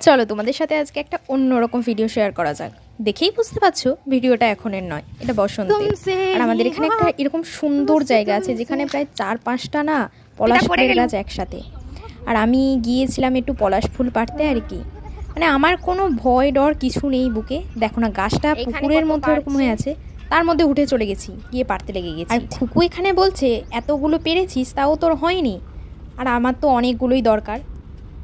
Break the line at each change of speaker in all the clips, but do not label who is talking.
চলো তোমাদের সাথে আজকে একটা অন্যরকম ভিডিও শেয়ার করা যাক। দেখেই বুঝতে পারছো ভিডিওটা এখনের নয়, এটা বসন্তে। আর আমাদের এখানে একটা এরকম সুন্দর জায়গা আছে যেখানে প্রায় 4-5টা না পলাশ ফুলের গাছ একসাথে। আর আমি গিয়েছিলাম একটু পলাশ ফুল পাড়তে আর কি। মানে আমার কোনো ভয় ডর কিছু নেই বুকে। দেখো না গাছটা পুকুরের মধ্যে এরকম হয়ে আছে, তার মধ্যে উঠে চলে গেছি, গিয়ে পাড়তে লেগে গেছি। আর খুকু এখানে বলছে এতগুলো পেরেছিস তাও তোর হয়নি। আর আমার তো অনেকগুলোই দরকার।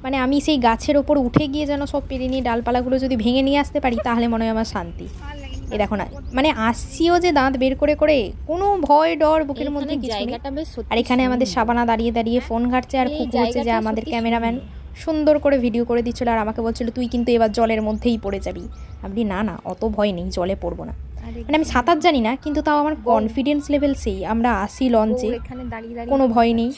মানে আমি সেই গাছের ওপর উঠে গিয়ে যেন সব পেরে নিয়ে ডালপালাগুলো যদি ভেঙে নিয়ে আসতে পারি তাহলে মনে হয় আমার শান্তি। এ দেখো না, মানে আসছিও যে দাঁত বের করে করে, কোনো ভয় ডর বুকের মধ্যে কিছু নেই। আর এখানে আমাদের শাবানা দাঁড়িয়ে দাঁড়িয়ে ফোন ঘাটছে, আর খুকু হচ্ছে যে আমাদের ক্যামেরাম্যান সুন্দর করে ভিডিও করে দিচ্ছিল। আর আমাকে বলছিল তুই কিন্তু এবার জলের মধ্যেই পড়ে যাবি। আমি না না, অত ভয় নেই, জলে পড়বো না। মানে আমি সাঁতার জানি না, কিন্তু তাও আমার কনফিডেন্স লেভেল সেই। আমরা আসি লঞ্চে, কোনো ভয় নেই।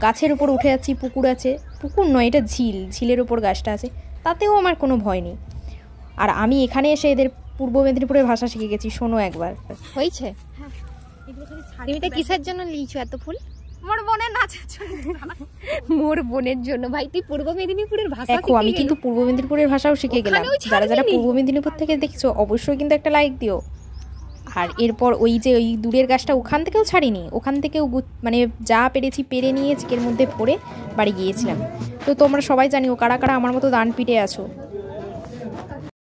গাছের উপর উঠে যাচ্ছি, পুকুর আছে, পুকুর নয় এটা ঝিল, ঝিলের উপর গাছটা আছে, তাতেও আমার কোনো ভয় নেই। আর আমি এখানে এসে এদের পূর্ব মেদিনীপুরের ভাষা শিখে গেছি। শোনো একবার
হয়েছে। তুমি তো কিসের জন্য লিখছো এত ফুল?
মোর বোনের নাচের জন্য।
মোর বোনের জন্য? ভাই তুই পূর্ব মেদিনীপুরের ভাষা
দেখো, আমি কিন্তু পূর্ব মেদিনীপুরের ভাষাও শিখে গেলাম। যারা যারা পূর্ব মেদিনীপুর থেকে দেখছো অবশ্যই কিন্তু একটা লাইক দিও। আর এরপর ওই যে ওই দূরের গাছটা, ওখান থেকেও ছাড়িনি, ওখান থেকেও মানে যা পেরেছি পেরে নিয়ে চিকের মধ্যে ভরে বাড়ি গিয়েছিলাম। তো তোমরা সবাই জানিও কারা কারা আমার মতো দান পিটে আছো।